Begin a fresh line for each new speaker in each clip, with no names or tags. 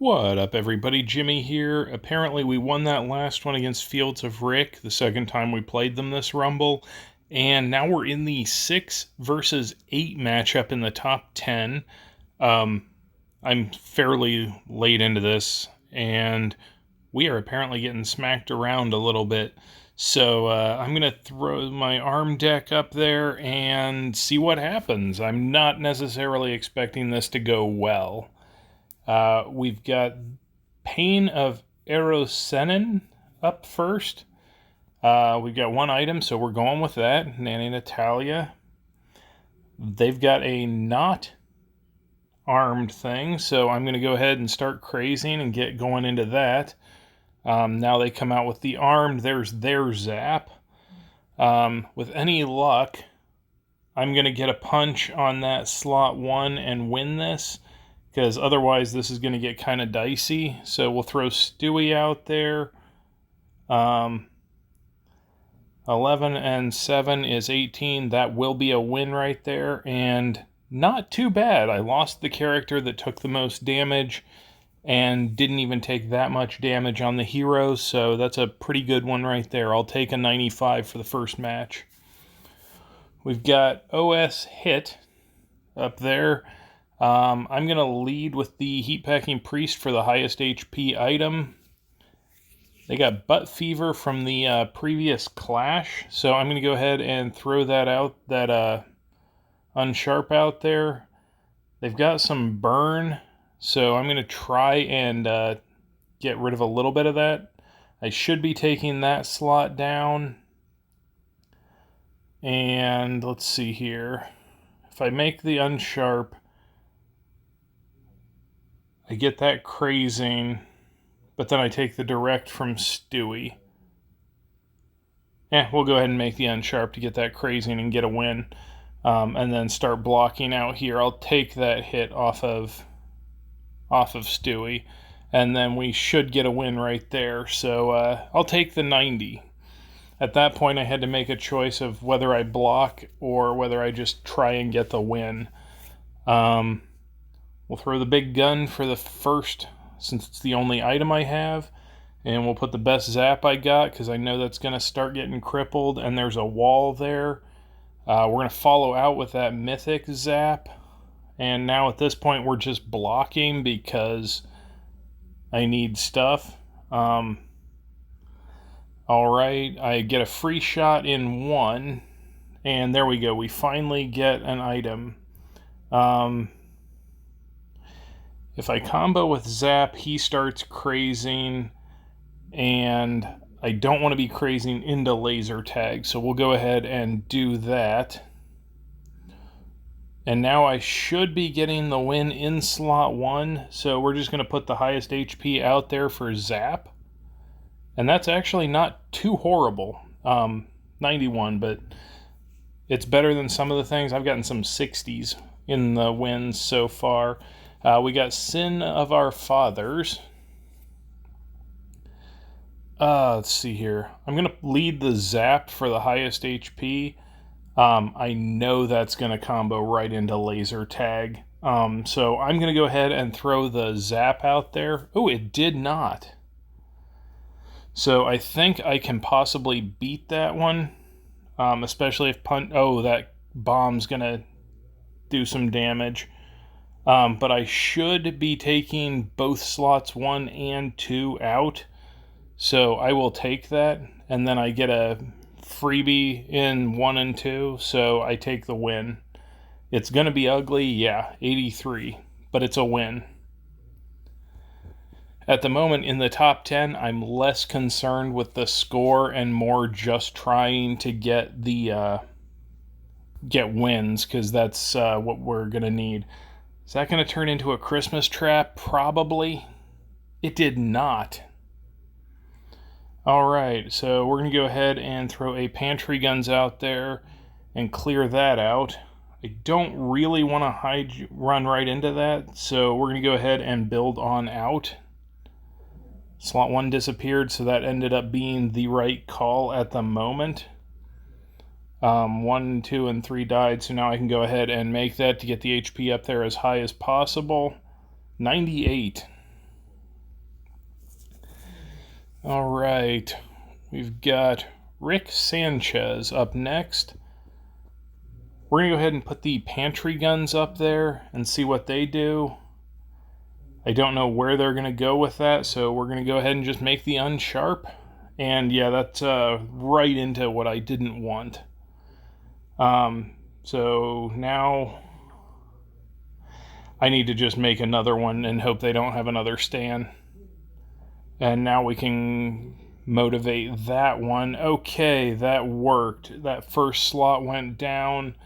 What up, everybody? Jimmy here. Apparently, we won that last one against Fields of Rick, the second time we played them this Rumble. And now we're in the 6 versus 8 matchup in the top 10. I'm fairly late into this, and we are apparently getting smacked around a little bit. So I'm going to throw my arm deck up there and see what happens. I'm not necessarily expecting this to go well. We've got Pain of Erosenin up first. We've got one item, so we're going with that. Nanny Natalia. They've got a not armed thing, so I'm going to go ahead and start crazing and get going into that. Now they come out with the armed. There's their zap. With any luck, I'm going to get a punch on that slot 1 and win this, because otherwise this is going to get kind of dicey. So we'll throw Stewie out there. 11 and 7 is 18. That will be a win right there, and not too bad. I lost the character that took the most damage and didn't even take that much damage on the heroes, so that's a pretty good one right there. I'll take a 95 for the first match. We've got OS Hit up there. I'm going to lead with the Heatpacking Priest for the highest HP item. They got Butt Fever from the previous Clash, so I'm going to go ahead and throw that out, that Unsharp out there. They've got some Burn, so I'm going to try and get rid of a little bit of that. I should be taking that slot down. And let's see here. If I make the Unsharp, I get that crazing, but then I take the direct from Stewie. Yeah, we'll go ahead and make the Unsharp to get that crazing and get a win. And then start blocking out here. I'll take that hit off of Stewie, and then we should get a win right there. So I'll take the 90. At that point, I had to make a choice of whether I block or whether I just try and get the win. We'll throw the big gun for the first, since it's the only item I have, and we'll put the best zap I got, because I know that's going to start getting crippled, and there's a wall there. We're going to follow out with that mythic zap. And now at this point, we're just blocking because I need stuff. Alright, I get a free shot in 1. And there we go. We finally get an item. If I combo with Zap, he starts crazing. And I don't want to be crazing into laser tag. So we'll go ahead and do that. And now I should be getting the win in slot 1, so we're just going to put the highest HP out there for Zap. And that's actually not too horrible, 91, but it's better than some of the things. I've gotten some 60s in the wins so far. We got Sin of Our Fathers. Let's see here. I'm going to lead the Zap for the highest HP. I know that's going to combo right into laser tag. So I'm going to go ahead and throw the zap out there. Oh, it did not. So I think I can possibly beat that one. Especially if that bomb's going to do some damage. But I should be taking both slots 1 and 2 out. So I will take that. And then I get a freebie in 1 and 2, so I take the win. It's going to be ugly, yeah, 83, but it's a win. At the moment in the top 10, I'm less concerned with the score and more just trying to get wins, because that's what we're going to need. Is that going to turn into a Christmas trap? Probably. It did not. Alright, so we're going to go ahead and throw a pantry guns out there and clear that out. I don't really want to run right into that, so we're going to go ahead and build on out. Slot 1 disappeared, so that ended up being the right call at the moment. 1, 2, and 3 died, so now I can go ahead and make that to get the HP up there as high as possible. 98. All right, we've got Rick Sanchez up next. We're going to go ahead and put the pantry guns up there and see what they do. I don't know where they're going to go with that, so we're going to go ahead and just make the unsharp. And yeah, that's right into what I didn't want. So now I need to just make another one and hope they don't have another stand. And now we can motivate that one. Okay, that worked. That first slot went down,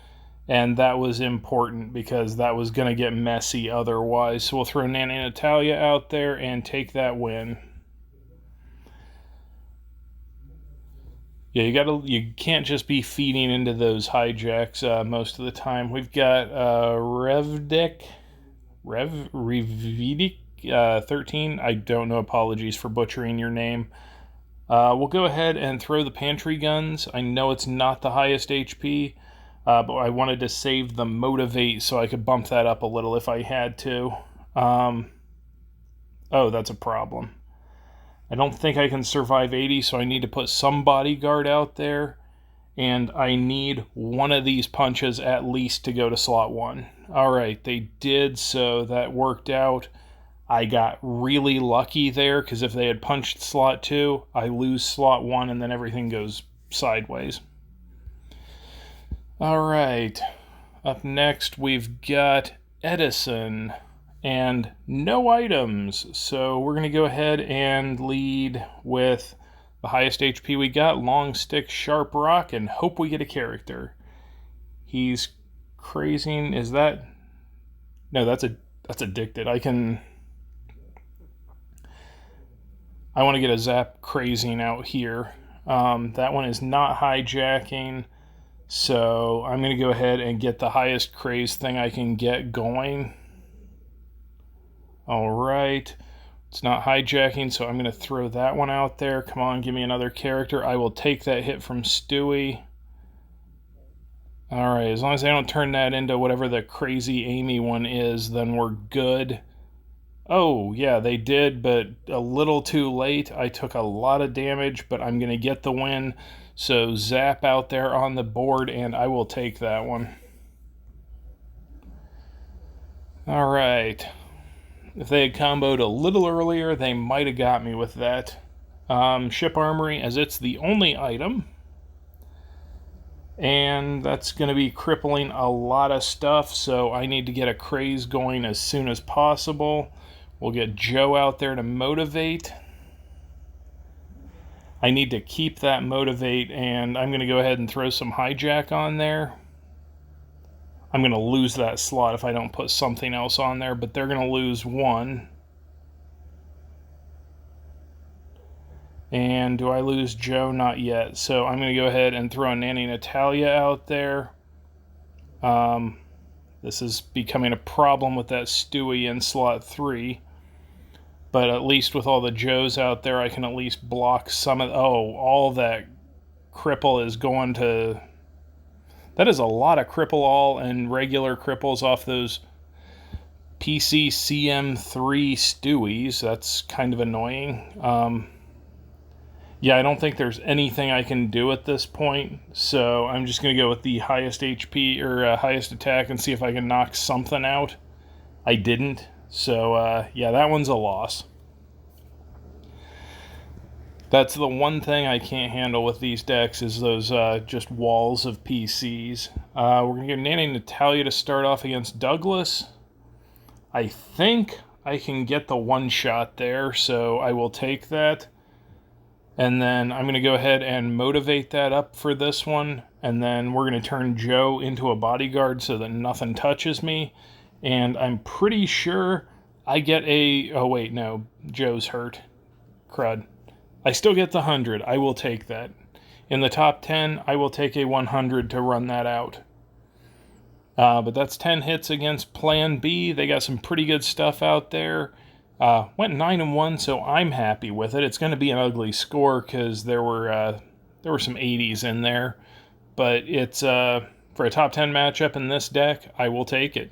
and that was important because that was going to get messy otherwise. So we'll throw Nanny Natalia out there and take that win. Yeah, you can't just be feeding into those hijacks most of the time. We've got Revvidik 13. I don't know. Apologies for butchering your name. We'll go ahead and throw the pantry guns. I know it's not the highest HP, but I wanted to save the motivate so I could bump that up a little if I had to. Oh, that's a problem. I don't think I can survive 80, so I need to put some bodyguard out there, and I need one of these punches at least to go to slot 1. Alright, they did, so that worked out. I got really lucky there, because if they had punched slot 2, I lose slot 1, and then everything goes sideways. Alright, up next we've got Edison. And no items, so we're going to go ahead and lead with the highest HP we got, Long Stick Sharp Rock, and hope we get a character. He's crazing. Is that... No, that's addicted. I want to get a Zap Crazing out here. That one is not hijacking, so I'm going to go ahead and get the highest craze thing I can get going. Alright, it's not hijacking, so I'm going to throw that one out there. Come on, give me another character. I will take that hit from Stewie. Alright, as long as I don't turn that into whatever the crazy Amy one is, then we're good. Oh, yeah, they did, but a little too late. I took a lot of damage, but I'm going to get the win. So Zap out there on the board, and I will take that one. Alright. If they had comboed a little earlier, they might have got me with that. Ship Armory, as it's the only item. And that's going to be crippling a lot of stuff, so I need to get a craze going as soon as possible. We'll get Joe out there to motivate. I need to keep that motivate, and I'm going to go ahead and throw some hijack on there. I'm going to lose that slot if I don't put something else on there, but they're going to lose one. And do I lose Joe? Not yet. So I'm going to go ahead and throw a Nanny Natalia out there. This is becoming a problem with that Stewie in slot 3. But at least with all the Joes out there, I can at least block some of... Oh, all that cripple is going to... That is a lot of cripple all and regular cripples off those PC CM3 Stewies. That's kind of annoying. Yeah, I don't think there's anything I can do at this point, so I'm just going to go with the highest HP or highest attack and see if I can knock something out. I didn't, so yeah, that one's a loss. That's the one thing I can't handle with these decks is those just walls of PCs. We're going to get Nanny Natalia to start off against Douglas. I think I can get the one shot there, so I will take that. And then I'm going to go ahead and motivate that up for this one. And then we're going to turn Joe into a bodyguard so that nothing touches me. And I'm pretty sure I get a... Oh, wait, no. Joe's hurt. Crud. I still get the 100. I will take that. In the top 10, I will take a 100 to run that out. But that's 10 hits against Plan B. They got some pretty good stuff out there. Went 9-1, so I'm happy with it. It's going to be an ugly score because there were some 80s in there. But it's for a top 10 matchup in this deck, I will take it.